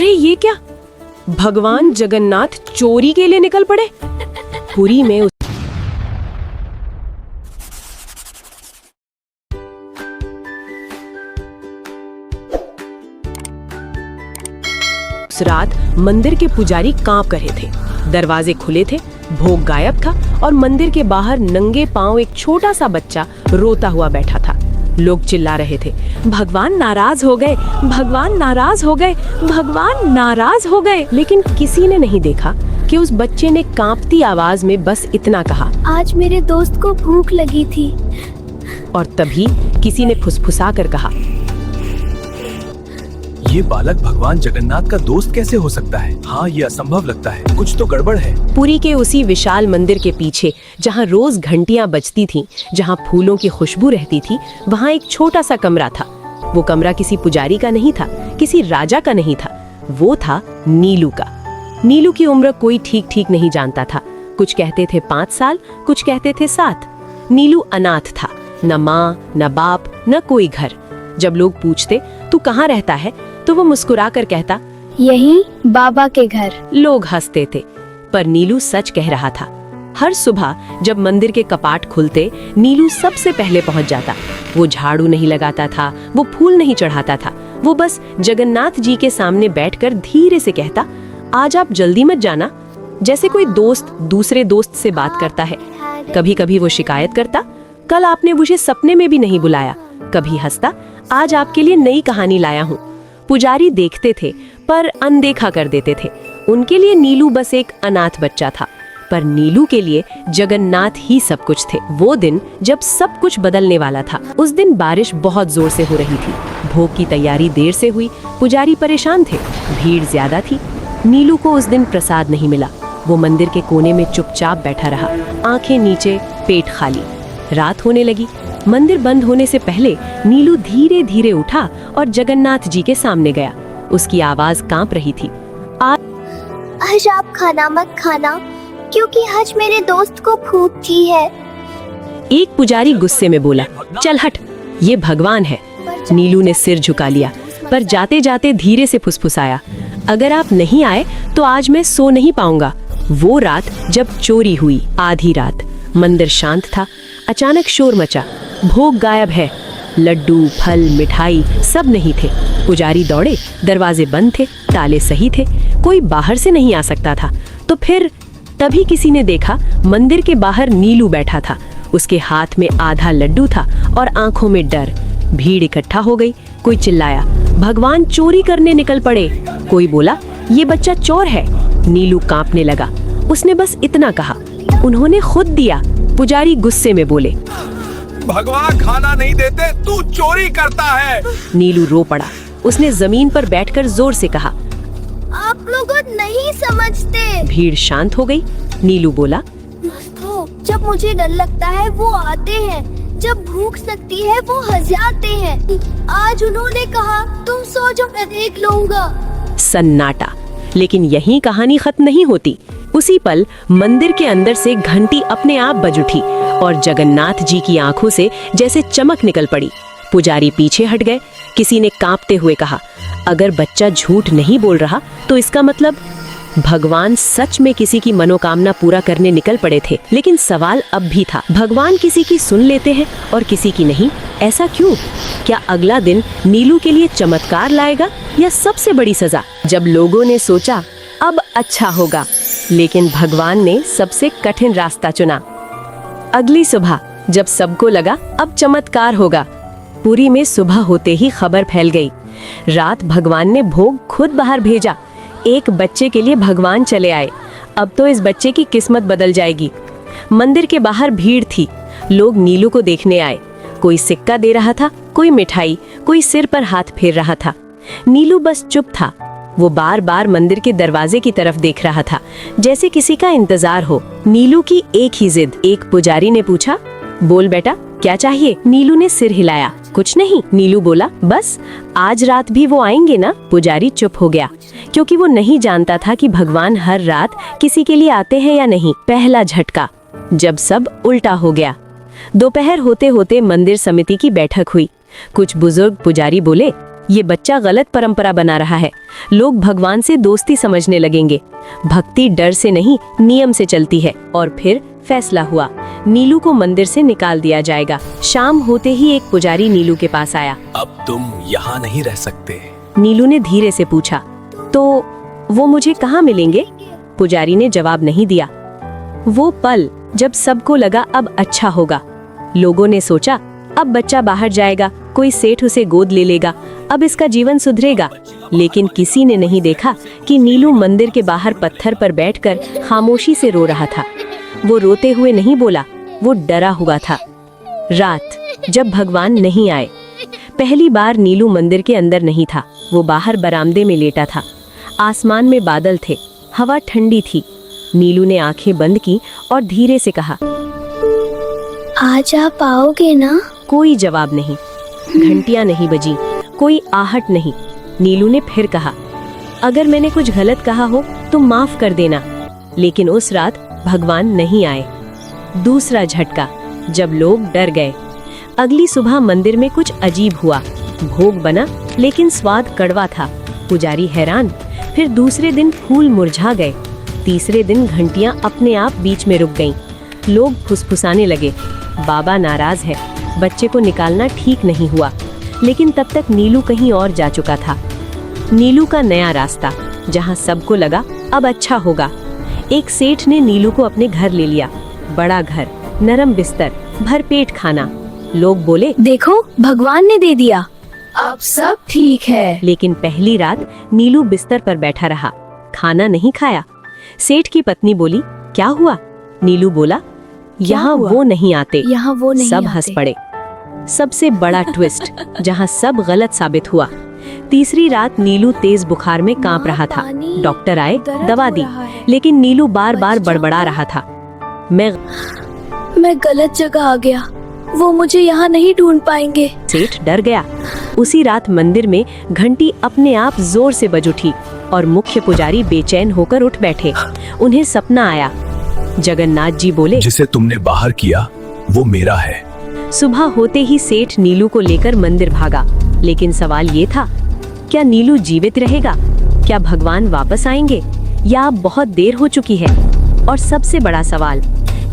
अरे ये क्या, भगवान जगन्नाथ चोरी के लिए निकल पड़े। पुरी में उस रात मंदिर के पुजारी कांप रहे थे। दरवाजे खुले थे, भोग गायब था और मंदिर के बाहर नंगे पांव एक छोटा सा बच्चा रोता हुआ बैठा था। लोग चिल्ला रहे थे, भगवान नाराज हो गए, भगवान नाराज हो गए, भगवान नाराज हो गए। लेकिन किसी ने नहीं देखा कि उस बच्चे ने कांपती आवाज में बस इतना कहा, आज मेरे दोस्त को भूख लगी थी। और तभी किसी ने फुसफुसा कर कहा, ये बालक भगवान जगन्नाथ का दोस्त कैसे हो सकता है? हाँ, ये असंभव लगता है, कुछ तो गड़बड़ है। पुरी के उसी विशाल मंदिर के पीछे, जहाँ रोज घंटियां बजती थीं, जहाँ फूलों की खुशबू रहती थी, वहाँ एक छोटा सा कमरा था। वो कमरा किसी पुजारी का नहीं था, किसी राजा का नहीं था, वो था नीलू का। नीलू की उम्र कोई ठीक ठीक नहीं जानता था। कुछ कहते थे 5 साल, कुछ कहते थे 7। नीलू अनाथ था, न माँ न बाप न कोई घर। जब लोग पूछते तू कहाँ रहता है, तो वो मुस्कुरा कर कहता, यही बाबा के घर। लोग हंसते थे, पर नीलू सच कह रहा था। हर सुबह जब मंदिर के कपाट खुलते, नीलू सबसे पहले पहुंच जाता। वो झाड़ू नहीं लगाता था, वो फूल नहीं चढ़ाता था, वो बस जगन्नाथ जी के सामने बैठकर धीरे से कहता, आज आप जल्दी मत जाना। जैसे कोई दोस्त दूसरे दोस्त से बात करता है। कभी कभी वो शिकायत करता, कल आपने मुझे सपने में भी नहीं बुलाया। कभी हंसता, आज आपके लिए नई कहानी लाया हूँ। पुजारी देखते थे पर अनदेखा कर देते थे। उनके लिए नीलू बस एक अनाथ बच्चा था, पर नीलू के लिए जगन्नाथ ही सब कुछ थे। वो दिन जब सब कुछ बदलने वाला था। उस दिन बारिश बहुत जोर से हो रही थी। भोग की तैयारी देर से हुई, पुजारी परेशान थे, भीड़ ज्यादा थी। नीलू को उस दिन प्रसाद नहीं मिला। वो मंदिर के कोने में चुपचाप बैठा रहा, आंखें नीचे, पेट खाली। रात होने लगी। मंदिर बंद होने से पहले नीलू धीरे धीरे उठा और जगन्नाथ जी के सामने गया। उसकी आवाज कांप रही थी, आज आप खाना मत खाना, क्योंकि आज मेरे दोस्त को भूख थी है। एक पुजारी गुस्से में बोला, चल हट, ये भगवान है। नीलू ने सिर झुका लिया, पर जाते जाते धीरे से फुसफुसाया, अगर आप नहीं आए तो आज मैं सो नहीं पाऊंगा। वो रात जब चोरी हुई, आधी रात, मंदिर शांत था। अचानक शोर मचा, भोग गायब है। लड्डू, फल, मिठाई सब नहीं थे। पुजारी दौड़े, दरवाजे बंद थे, ताले सही थे, कोई बाहर से नहीं आ सकता था। तो फिर तभी किसी ने देखा, मंदिर के बाहर नीलू बैठा था। उसके हाथ में आधा लड्डू था और आंखों में डर। भीड़ इकट्ठा हो गई। कोई चिल्लाया, भगवान चोरी करने निकल पड़े। कोई बोला, ये बच्चा चोर है। नीलू कांपने लगा। उसने बस इतना कहा, उन्होंने खुद दिया। पुजारी गुस्से में बोले, भगवान खाना नहीं देते, तू चोरी करता है। नीलू रो पड़ा। उसने जमीन पर बैठकर जोर से कहा, आप लोग नहीं समझते। भीड़ शांत हो गई। नीलू बोला, दोस्तों, जब मुझे डर लगता है वो आते हैं, जब भूख लगती है वो हंसाते हैं। आज उन्होंने कहा तुम सो जाओ, मैं देख लूंगा। सन्नाटा। लेकिन यही कहानी खत्म नहीं होती। उसी पल मंदिर के अंदर से घंटी अपने आप बज उठी और जगन्नाथ जी की आंखों से जैसे चमक निकल पड़ी। पुजारी पीछे हट गए। किसी ने कांपते हुए कहा, अगर बच्चा झूठ नहीं बोल रहा तो इसका मतलब भगवान सच में किसी की मनोकामना पूरा करने निकल पड़े थे। लेकिन सवाल अब भी था, भगवान किसी की सुन लेते हैं और किसी की नहीं। ऐसा क्यों? क्या अगला दिन नीलू के लिए चमत्कार लाएगा या सबसे बड़ी सजा? जब लोगों ने सोचा अब अच्छा होगा, लेकिन भगवान ने सबसे कठिन रास्ता चुना। अगली सुबह जब सबको लगा अब चमत्कार होगा, पुरी में सुबह होते ही खबर फैल गई। रात भगवान ने भोग खुद बाहर भेजा। एक बच्चे के लिए भगवान चले आए। अब तो इस बच्चे की किस्मत बदल जाएगी। मंदिर के बाहर भीड़ थी। लोग नीलू को देखने आए। कोई सिक्का दे रहा था, कोई मिठाई, कोई सिर पर हाथ फेर रहा था। नीलू बस चुप था। वो बार बार मंदिर के दरवाजे की तरफ देख रहा था, जैसे किसी का इंतजार हो। नीलू की एक ही जिद। एक पुजारी ने पूछा, बोल बेटा क्या चाहिए? नीलू ने सिर हिलाया, कुछ नहीं। नीलू बोला, बस आज रात भी वो आएंगे ना? पुजारी चुप हो गया, क्योंकि वो नहीं जानता था कि भगवान हर रात किसी के लिए आते हैं या नहीं। पहला झटका, जब सब उल्टा हो गया। दोपहर होते होते मंदिर समिति की बैठक हुई। कुछ बुजुर्ग पुजारी बोले, ये बच्चा गलत परंपरा बना रहा है। लोग भगवान से दोस्ती समझने लगेंगे। भक्ति डर से नहीं, नियम से चलती है। और फिर फैसला हुआ, नीलू को मंदिर से निकाल दिया जाएगा। शाम होते ही एक पुजारी नीलू के पास आया। अब तुम यहाँ नहीं रह सकते। नीलू ने धीरे से पूछा, तो वो मुझे कहाँ मिलेंगे? पुजारी ने जवाब नहीं दिया। वो पल जब सबको लगा अब अच्छा होगा। लोगों ने सोचा अब बच्चा बाहर जाएगा, कोई सेठ उसे गोद ले लेगा, अब इसका जीवन सुधरेगा। लेकिन किसी ने नहीं देखा कि नीलू मंदिर के बाहर पत्थर पर बैठकर खामोशी से रो रहा था। वो रोते हुए नहीं बोला, वो डरा हुआ था। रात जब भगवान नहीं आए। पहली बार नीलू मंदिर के अंदर नहीं था, वो बाहर बरामदे में लेटा था। आसमान में बादल थे, हवा ठंडी थी। नीलू ने आंखें बंद की और धीरे से कहा, आज आप आओगे ना? कोई जवाब नहीं, घंटियां नहीं बजी, कोई आहट नहीं। नीलू ने फिर कहा, अगर मैंने कुछ गलत कहा हो तो माफ कर देना। लेकिन उस रात भगवान नहीं आए। दूसरा झटका, जब लोग डर गए। अगली सुबह मंदिर में कुछ अजीब हुआ। भोग बना लेकिन स्वाद कड़वा था। पुजारी हैरान। फिर दूसरे दिन फूल मुरझा गए। तीसरे दिन घंटियां अपने आप बीच में रुक गईं। लोग फुसफुसाने लगे, बाबा नाराज है, बच्चे को निकालना ठीक नहीं हुआ। लेकिन तब तक नीलू कहीं और जा चुका था। नीलू का नया रास्ता, जहां सबको लगा अब अच्छा होगा। एक सेठ ने नीलू को अपने घर ले लिया। बड़ा घर, नरम बिस्तर, भरपेट खाना। लोग बोले, देखो भगवान ने दे दिया, अब सब ठीक है। लेकिन पहली रात नीलू बिस्तर पर बैठा रहा, खाना नहीं खाया। सेठ की पत्नी बोली, क्या हुआ? नीलू बोला, यहाँ वो नहीं आते। यहाँ वो नहीं सब हंस आते। पड़े। सबसे बड़ा ट्विस्ट, जहाँ सब गलत साबित हुआ। तीसरी रात नीलू तेज बुखार में कांप रहा था। डॉक्टर आए, दवा दी, लेकिन नीलू बार बार बड़बड़ा रहा था, मैं गलत जगह आ गया, वो मुझे यहाँ नहीं ढूंढ पाएंगे। सेठ डर गया। उसी रात मंदिर में घंटी अपने आप जोर से बज उठी और मुख्य पुजारी बेचैन होकर उठ बैठे। उन्हें सपना आया। जगन्नाथ जी बोले, जिसे तुमने बाहर किया वो मेरा है। सुबह होते ही सेठ नीलू को लेकर मंदिर भागा। लेकिन सवाल ये था, क्या नीलू जीवित रहेगा? क्या भगवान वापस आएंगे? या अब बहुत देर हो चुकी है? और सबसे बड़ा सवाल,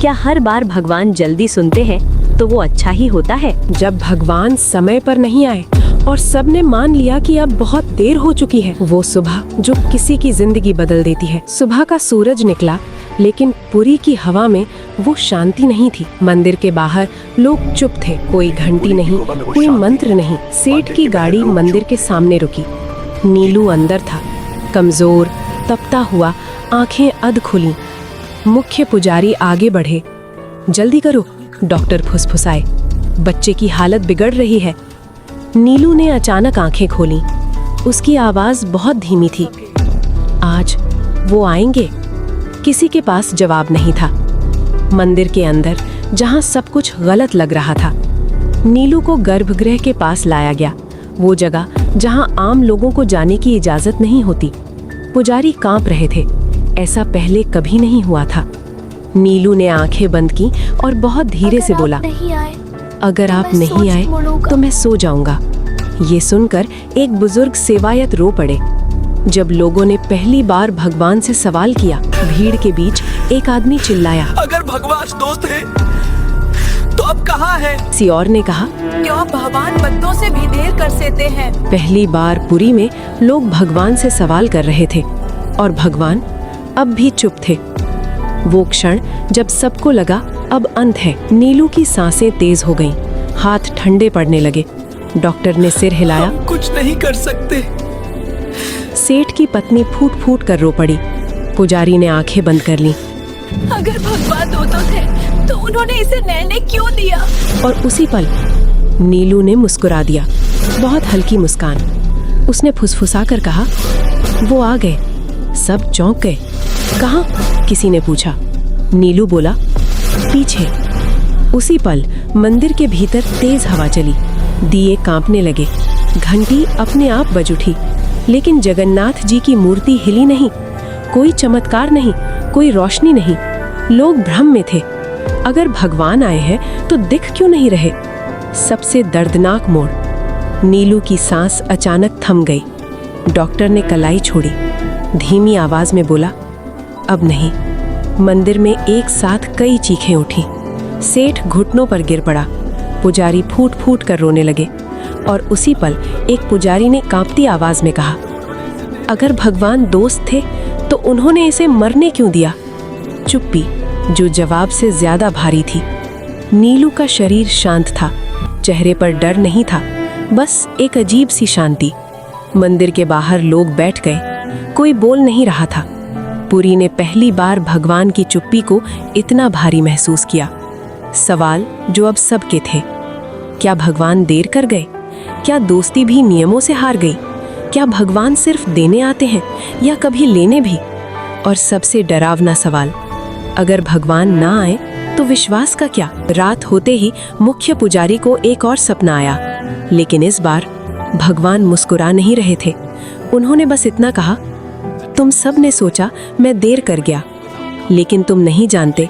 क्या हर बार भगवान जल्दी सुनते हैं तो वो अच्छा ही होता है? जब भगवान समय पर नहीं आए और सबने मान लिया कि अब बहुत देर हो चुकी है, वो सुबह जो किसी की जिंदगी बदल देती है। सुबह का सूरज निकला, लेकिन पुरी की हवा में वो शांति नहीं थी। मंदिर के बाहर लोग चुप थे, कोई घंटी नहीं, कोई मंत्र नहीं। सेठ की गाड़ी मंदिर के सामने रुकी। नीलू अंदर था, कमजोर, तपता हुआ, आंखें अध खुली। मुख्य पुजारी आगे बढ़े। जल्दी करो, डॉक्टर फुसफुसाए, बच्चे की हालत बिगड़ रही है। नीलू ने अचानक आंखें खोली। उसकी आवाज बहुत धीमी थी, आज वो आएंगे? किसी के पास जवाब नहीं था। मंदिर के अंदर, जहां सब कुछ गलत लग रहा था, नीलू को गर्भगृह के पास लाया गया, वो जगह जहां आम लोगों को जाने की इजाजत नहीं होती। पुजारी कांप रहे थे, ऐसा पहले कभी नहीं हुआ था। नीलू ने आंखें बंद की और बहुत धीरे से बोला, अगर आप नहीं आए तो मैं सो जाऊंगा। ये सुनकर एक बुजुर्ग सेवायत रो पड़े। जब लोगों ने पहली बार भगवान से सवाल किया, भीड़ के बीच एक आदमी चिल्लाया, अगर भगवान दोस्त है तो अब कहाँ है? किसी और ने कहा, क्यों भगवान बंदों से भी देर कर देते हैं? पहली बार पुरी में लोग भगवान से सवाल कर रहे थे और भगवान अब भी चुप थे। वो क्षण जब सबको लगा अब अंत है। नीलू की सांसें तेज हो गईं, हाथ ठंडे पड़ने लगे। डॉक्टर ने सिर हिलाया, हम कुछ नहीं कर सकते। सेठ की पत्नी फूट फूट कर रो पड़ी। पुजारी ने आंखें बंद कर लीं। अगर भगवान दो थे तो उन्होंने इसे नैने क्यों दिया? और उसी पल नीलू ने मुस्कुरा दिया, बहुत हल्की मुस्कान। उसने फुसफुसा कर कहा, वो आ गए। सब चौंक गए। कहाँ? किसी ने पूछा। नीलू बोला, पीछे। उसी पल मंदिर के भीतर तेज हवा चली, दिए कांपने लगे, घंटी अपने आप बज उठी। लेकिन जगन्नाथ जी की मूर्ति हिली नहीं, कोई चमत्कार नहीं, कोई रोशनी नहीं। लोग भ्रम में थे, अगर भगवान आए हैं तो दिख क्यों नहीं रहे? सबसे दर्दनाक मोड़, नीलू की सांस अचानक थम गई। डॉक्टर ने कलाई छोड़ी, धीमी आवाज में बोला, अब नहीं। मंदिर में एक साथ कई चीखें उठी। सेठ घुटनों पर गिर पड़ा। पुजारी फूट फूट कर रोने लगे और उसी पल एक पुजारी ने कांपती आवाज में कहा, अगर भगवान दोस्त थे तो उन्होंने इसे मरने क्यों दिया? चुप्पी जो जवाब से ज्यादा भारी थी। नीलू का शरीर शांत था, चेहरे पर डर नहीं था, बस एक अजीब सी शांति। मंदिर के बाहर लोग बैठ गए, कोई बोल नहीं रहा था। पुरी ने पहली बार भगवान की चुप्पी को इतना भारी महसूस किया। सवाल जो अब सबके थे, क्या भगवान देर कर गए? क्या दोस्ती भी नियमों से हार गई? क्या भगवान सिर्फ देने आते हैं या कभी लेने भी? और सबसे डरावना सवाल, अगर भगवान ना आए तो विश्वास का क्या? रात होते ही मुख्य पुजारी को एक और सपना आया, लेकिन इस बार भगवान मुस्कुरा नहीं रहे थे। उन्होंने बस इतना कहा, तुम सब ने सोचा मैं देर कर गया, लेकिन तुम नहीं जानते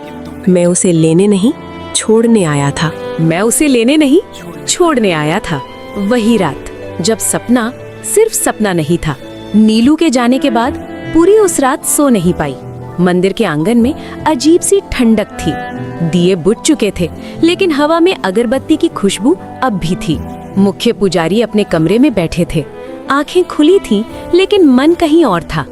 मैं उसे लेने नहीं छोड़ने आया था। मैं उसे लेने नहीं छोड़ने आया था। वही रात जब सपना सिर्फ सपना नहीं था। नीलू के जाने के बाद पूरी उस रात सो नहीं पाई। मंदिर के आंगन में अजीब सी ठंडक थी। दिए बुझ चुके थे, लेकिन हवा में अगरबत्ती की खुशबू अब भी थी। मुख्य पुजारी अपने कमरे में बैठे थे। आंखें खुली थी, लेकिन मन कहीं और था।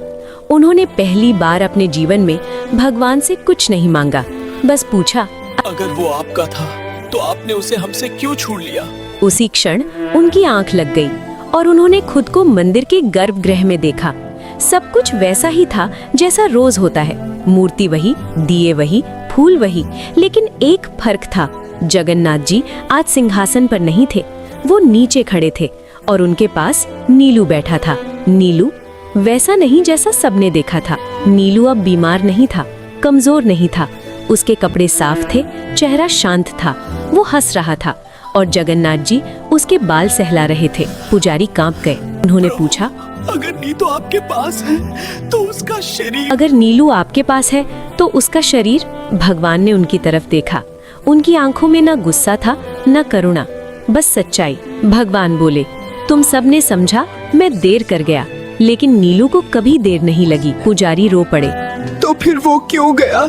उन्होंने पहली बार अपने जीवन में भगवान से कुछ नहीं मांगा, बस पूछा, अगर वो आपका था तो आपने उसे हमसे क्यों छीन लिया? उसी क्षण उनकी आंख लग गई और उन्होंने खुद को मंदिर के गर्भगृह में देखा। सब कुछ वैसा ही था जैसा रोज होता है। मूर्ति वही, दिए वही, फूल वही, लेकिन एक फर्क था। जगन्नाथ जी आज सिंहासन पर नहीं थे, वो नीचे खड़े थे और उनके पास नीलू बैठा था। नीलू वैसा नहीं जैसा सबने देखा था। नीलू अब बीमार नहीं था, कमजोर नहीं था। उसके कपड़े साफ थे, चेहरा शांत था, वो हंस रहा था और जगन्नाथ जी उसके बाल सहला रहे थे। पुजारी कांप गए। उन्होंने पूछा, अगर नीलू आपके पास है तो उसका शरीर? अगर नीलू आपके पास है तो उसका शरीर? भगवान ने उनकी तरफ देखा। उनकी आंखों में न गुस्सा था न करुणा, बस सच्चाई। भगवान बोले, तुम सबने समझा मैं देर कर गया, लेकिन नीलू को कभी देर नहीं लगी। पुजारी रो पड़े। तो फिर वो क्यों गया?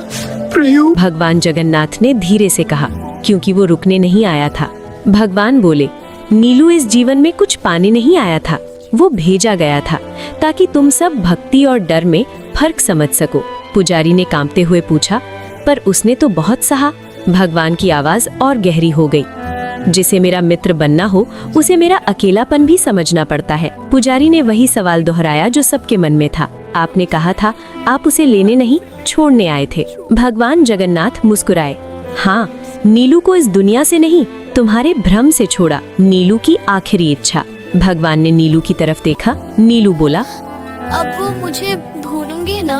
प्रभु, भगवान जगन्नाथ ने धीरे से कहा, क्योंकि वो रुकने नहीं आया था। भगवान बोले, नीलू इस जीवन में कुछ पाने नहीं आया था, वो भेजा गया था ताकि तुम सब भक्ति और डर में फर्क समझ सको। पुजारी ने कांपते हुए पूछा, पर उसने तो बहुत सहा। भगवान की आवाज और गहरी हो गई, जिसे मेरा मित्र बनना हो उसे मेरा अकेलापन भी समझना पड़ता है। पुजारी ने वही सवाल दोहराया जो सबके मन में था। आपने कहा था आप उसे लेने नहीं छोड़ने आए थे। भगवान जगन्नाथ मुस्कुराए। हाँ, नीलू को इस दुनिया से नहीं, तुम्हारे भ्रम से छोड़ा। नीलू की आखिरी इच्छा। भगवान ने नीलू की तरफ देखा। नीलू बोला, अब वो मुझे भूलेंगे ना?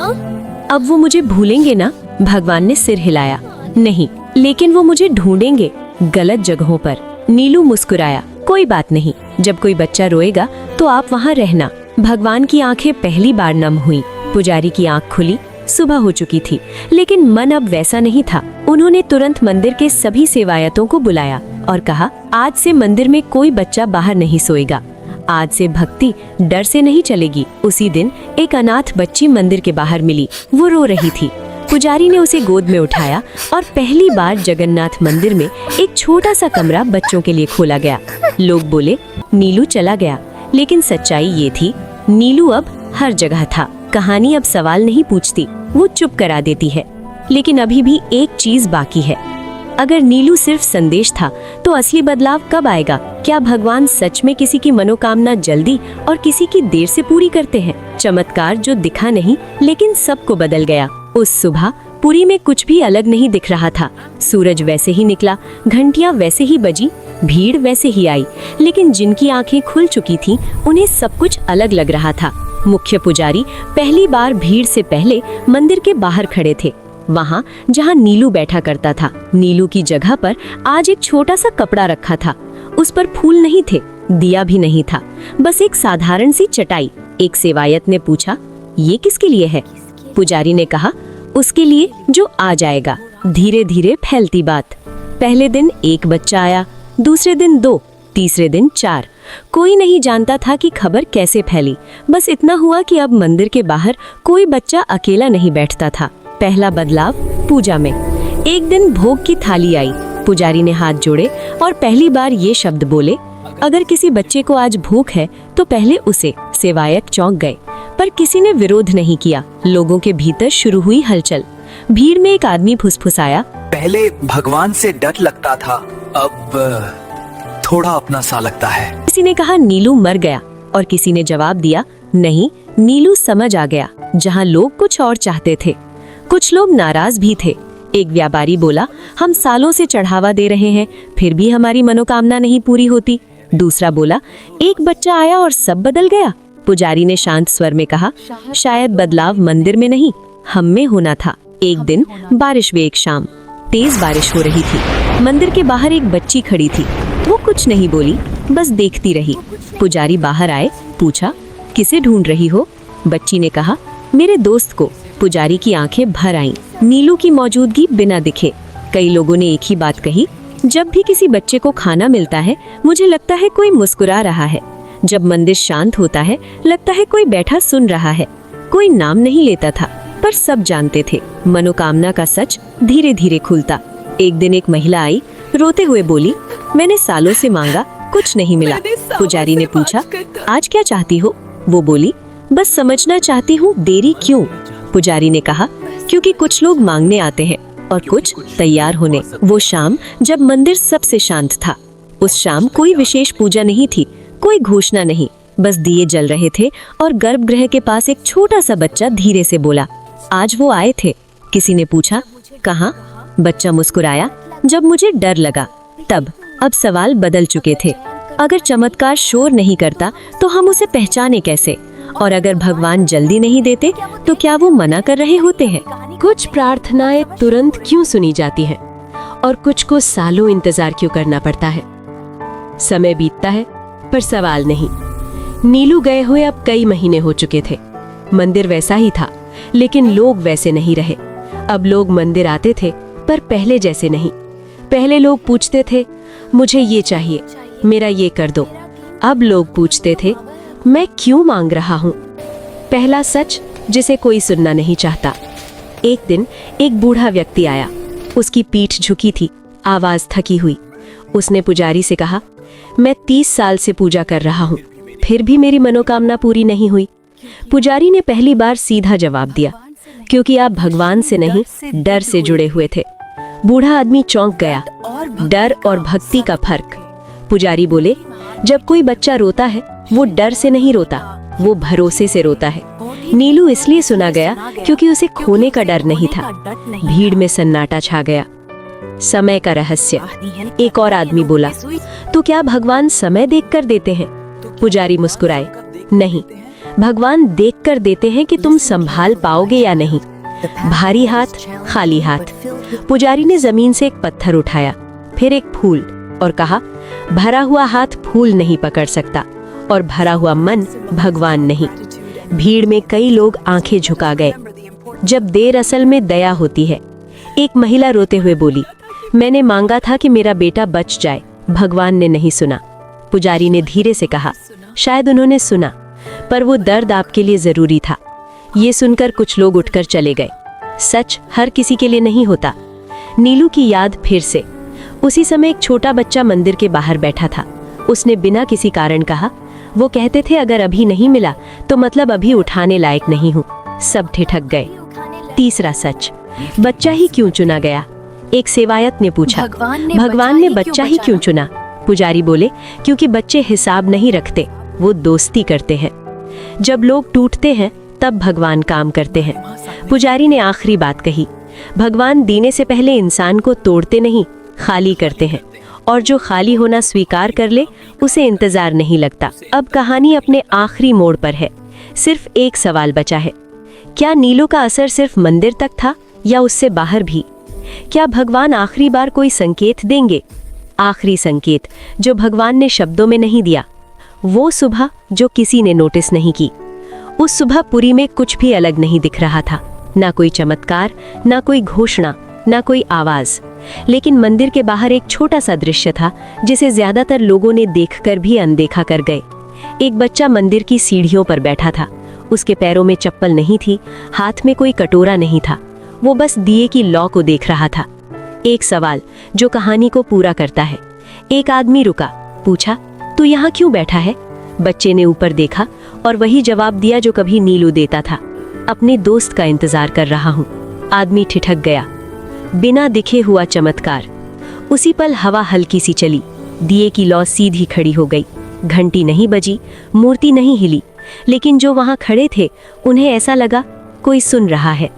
अब वो मुझे भूलेंगे ना? भगवान ने सिर हिलाया। नहीं, लेकिन वो मुझे ढूंढेंगे गलत जगहों पर। नीलू मुस्कुराया। कोई बात नहीं, जब कोई बच्चा रोएगा तो आप वहाँ रहना। भगवान की आंखें पहली बार नम हुई। पुजारी की आंख खुली। सुबह हो चुकी थी, लेकिन मन अब वैसा नहीं था। उन्होंने तुरंत मंदिर के सभी सेवायतों को बुलाया और कहा, आज से मंदिर में कोई बच्चा बाहर नहीं सोएगा। आज से भक्ति डर से नहीं चलेगी। उसी दिन एक अनाथ बच्ची मंदिर के बाहर मिली। वो रो रही थी। पुजारी ने उसे गोद में उठाया और पहली बार जगन्नाथ मंदिर में एक छोटा सा कमरा बच्चों के लिए खोला गया। लोग बोले, नीलू चला गया, लेकिन सच्चाई ये थी, नीलू अब हर जगह था। कहानी अब सवाल नहीं पूछती, वो चुप करा देती है। लेकिन अभी भी एक चीज बाकी है। अगर नीलू सिर्फ संदेश था, तो असली बदलाव कब आएगा? क्या भगवान सच में किसी की मनोकामना जल्दी और किसी की देर से पूरी करते हैं? चमत्कार जो दिखा नहीं, लेकिन सबको बदल गया। उस सुबह पुरी में कुछ भी अलग नहीं दिख रहा था। सूरज वैसे ही निकला, घंटियां वैसे ही बजी, भीड़ वैसे ही आई, लेकिन जिनकी आंखें खुल चुकी थीं, उन्हें सब कुछ अलग लग रहा था। मुख्य पुजारी पहली बार भीड़ से पहले मंदिर के बाहर खड़े थे, वहाँ जहाँ नीलू बैठा करता था। नीलू की जगह पर आज एक छोटा सा कपड़ा रखा था। उस पर फूल नहीं थे, दिया भी नहीं था, बस एक साधारण सी चटाई। एक सेवायत ने पूछा, ये किसके लिए है? पुजारी ने कहा, उसके लिए जो आ जाएगा। धीरे धीरे फैलती बात। पहले दिन एक बच्चा आया, दूसरे दिन 2, तीसरे दिन 4 कोई नहीं जानता था कि खबर कैसे फैली। बस इतना हुआ कि अब मंदिर के बाहर कोई बच्चा अकेला नहीं बैठता था। पहला बदलाव पूजा में। एक दिन भोग की थाली आई। पुजारी ने हाथ जोड़े और पहली बार ये शब्द बोले, अगर किसी बच्चे को आज भूख है तो पहले उसे। सेवायक चौंक गए, पर किसी ने विरोध नहीं किया। लोगों के भीतर शुरू हुई हलचल। भीड़ में एक आदमी फुसफुसाया, पहले भगवान से डर लगता था, अब थोड़ा अपना सा लगता है। किसी ने कहा नीलू मर गया और किसी ने जवाब दिया, नहीं, नीलू समझ आ गया। जहां लोग कुछ और चाहते थे। कुछ लोग नाराज भी थे। एक व्यापारी बोला, हम सालों से चढ़ावा दे रहे हैं, फिर भी हमारी मनोकामना नहीं पूरी होती। दूसरा बोला, एक बच्चा आया और सब बदल गया। पुजारी ने शांत स्वर में कहा, शायद बदलाव मंदिर में नहीं, हम में होना था। एक दिन बारिश हुई। एक शाम तेज बारिश हो रही थी। मंदिर के बाहर एक बच्ची खड़ी थी। वो कुछ नहीं बोली, बस देखती रही। पुजारी बाहर आए, पूछा, किसे ढूंढ रही हो? बच्ची ने कहा, मेरे दोस्त को। पुजारी की आंखें भर आईं। नीलू की मौजूदगी बिना दिखे। कई लोगों ने एक ही बात कही, जब भी किसी बच्चे को खाना मिलता है मुझे लगता है कोई मुस्कुरा रहा है। जब मंदिर शांत होता है लगता है कोई बैठा सुन रहा है। कोई नाम नहीं लेता था, पर सब जानते थे मनोकामना का सच धीरे धीरे खुलता। एक दिन एक महिला आई, रोते हुए बोली, मैंने सालों से मांगा, कुछ नहीं मिला। पुजारी ने पूछा, आज क्या चाहती हो? वो बोली, बस समझना चाहती हूँ, देरी क्यों? पुजारी ने कहा, क्योंकि कुछ लोग मांगने आते हैं और कुछ तैयार होने। वो शाम जब मंदिर सबसे शांत था। उस शाम कोई विशेष पूजा नहीं थी, कोई घोषणा नहीं, बस दिए जल रहे थे और गर्भगृह के पास एक छोटा सा बच्चा धीरे से बोला, आज वो आए थे। किसी ने पूछा, कहाँ? बच्चा मुस्कुराया, जब मुझे डर लगा तब। अब सवाल बदल चुके थे। अगर चमत्कार शोर नहीं करता तो हम उसे पहचाने कैसे? और अगर भगवान जल्दी नहीं देते तो क्या वो मना कर रहे होते हैं? कुछ प्रार्थनाएं तुरंत क्यों सुनी जाती हैं और कुछ को सालों इंतजार क्यों करना पड़ता है? समय बीतता है पर सवाल नहीं। नीलू गए हुए अब कई महीने हो चुके थे। मंदिर वैसा ही था, लेकिन लोग वैसे नहीं रहे। अब लोग मंदिर आते थे पर पहले जैसे नहीं। पहले लोग पूछते थे, मुझे ये चाहिए, मेरा ये कर दो। अब लोग पूछते थे, मैं क्यों मांग रहा हूँ? पहला सच जिसे कोई सुनना नहीं चाहता। एक दिन एक बूढ़ा व्यक्ति आया। उसकी पीठ झुकी थी, आवाज थकी हुई। उसने पुजारी से कहा, मैं 30 साल से पूजा कर रहा हूँ, फिर भी मेरी मनोकामना पूरी नहीं हुई। पुजारी ने पहली बार सीधा जवाब दिया, क्योंकि आप भगवान से नहीं, डर से जुड़े हुए थे। बूढ़ा आदमी चौंक गया। डर और भक्ति का फर्क। पुजारी बोले, जब कोई बच्चा रोता है वो डर से नहीं रोता, वो भरोसे से रोता है। नीलू इसलिए सुना गया क्योंकि उसे खोने का डर नहीं था। भीड़ में सन्नाटा छा गया। समय का रहस्य। एक और आदमी बोला, तो क्या भगवान समय देखकर देते हैं? पुजारी मुस्कुराए, नहीं, भगवान देखकर देते हैं कि तुम संभाल पाओगे या नहीं। भारी हाथ, खाली हाथ। पुजारी ने जमीन से एक पत्थर उठाया, फिर एक फूल, और कहा, भरा हुआ हाथ फूल नहीं पकड़ सकता और भरा हुआ मन भगवान नहीं। भीड़ में कई लोग आंखें झुका गए। जब देर असल में दया होती है। एक महिला रोते हुए बोली, मैंने मांगा था कि मेरा बेटा बच जाए, भगवान ने नहीं सुना। पुजारी ने धीरे से कहा, शायद उन्होंने सुना, पर वो दर्द आपके लिए जरूरी था। ये सुनकर कुछ लोग उठकर चले गए। सच हर किसी के लिए नहीं होता। नीलू की याद फिर से। उसी समय एक छोटा बच्चा मंदिर के बाहर बैठा था। उसने बिना किसी कारण कहा, वो कहते थे अगर अभी नहीं मिला तो मतलब अभी उठाने लायक नहीं हूँ। सब ठिठक गए। तीसरा सच, बच्चा ही क्यों चुना गया? एक सेवायत ने पूछा, भगवान ने बच्चा ही क्यों चुना? पुजारी बोले, क्योंकि बच्चे हिसाब नहीं रखते, वो दोस्ती करते हैं। जब लोग टूटते हैं तब भगवान काम करते हैं। पुजारी ने आखिरी बात कही, भगवान देने से पहले इंसान को तोड़ते नहीं, खाली करते हैं, और जो खाली होना स्वीकार कर ले उसे इंतजार नहीं लगता। अब कहानी अपने आखिरी मोड़ पर है। सिर्फ एक सवाल बचा है, क्या नीलू का असर सिर्फ मंदिर तक था या उससे बाहर भी? क्या भगवान आखिरी बार कोई संकेत देंगे? आखिरी संकेत जो भगवान ने शब्दों में नहीं दिया। वो सुबह जो किसी ने नोटिस नहीं की। उस सुबह पुरी में कुछ भी अलग नहीं दिख रहा था, ना कोई चमत्कार, ना कोई घोषणा, ना कोई आवाज। लेकिन मंदिर के बाहर एक छोटा सा दृश्य था जिसे ज्यादातर लोगों ने देखकर भी अनदेखा कर गए। एक बच्चा मंदिर की सीढ़ियों पर बैठा था। उसके पैरों में चप्पल नहीं थी, हाथ में कोई कटोरा नहीं था। वो बस दिए की लौ को देख रहा था। एक सवाल जो कहानी को पूरा करता है। एक आदमी रुका, पूछा, तू यहाँ क्यों बैठा है? बच्चे ने ऊपर देखा और वही जवाब दिया जो कभी नीलू देता था, अपने दोस्त का इंतजार कर रहा हूँ। आदमी ठिठक गया। बिना दिखे हुआ चमत्कार। उसी पल हवा हल्की सी चली, दिए की लौ सीधी खड़ी हो गई। घंटी नहीं बजी, मूर्ति नहीं हिली, लेकिन जो वहां खड़े थे उन्हें ऐसा लगा कोई सुन रहा है।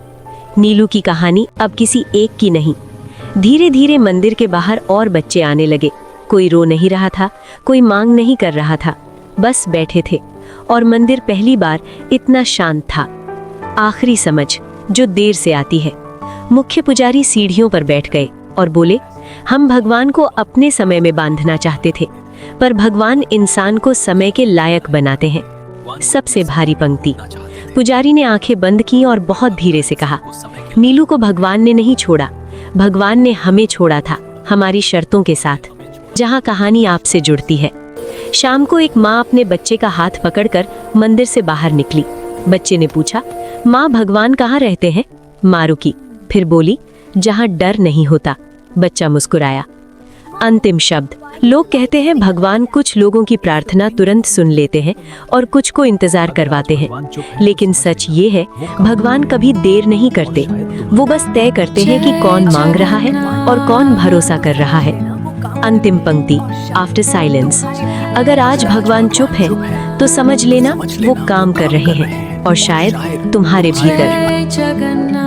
नीलू की कहानी अब किसी एक की नहीं। धीरे धीरे मंदिर के बाहर और बच्चे आने लगे। कोई रो नहीं रहा था, कोई मांग नहीं कर रहा था, बस बैठे थे। और मंदिर पहली बार इतना शांत था। आखिरी समझ जो देर से आती है। मुख्य पुजारी सीढ़ियों पर बैठ गए और बोले, हम भगवान को अपने समय में बांधना चाहते थे, पर भगवान इंसान को समय के लायक बनाते हैं। सबसे भारी पंक्ति। पुजारी ने आंखें बंद की और बहुत धीरे से कहा, नीलू को भगवान ने नहीं छोड़ा, भगवान ने हमें छोड़ा था, हमारी शर्तों के साथ। जहां कहानी आपसे जुड़ती है। शाम को एक माँ अपने बच्चे का हाथ पकड़कर मंदिर से बाहर निकली। बच्चे ने पूछा, माँ भगवान कहाँ रहते हैं? माँ रुकी, फिर बोली, जहां डर नहीं होता। बच्चा मुस्कुराया। अंतिम शब्द। लोग कहते हैं भगवान कुछ लोगों की प्रार्थना तुरंत सुन लेते हैं और कुछ को इंतजार करवाते हैं, लेकिन सच ये है भगवान कभी देर नहीं करते। वो बस तय करते हैं कि कौन मांग रहा है और कौन भरोसा कर रहा है। अंतिम पंक्ति। After silence. अगर आज भगवान चुप है तो समझ लेना वो काम कर रहे हैं, और शायद तुम्हारे भीतर। जगन्नाथ।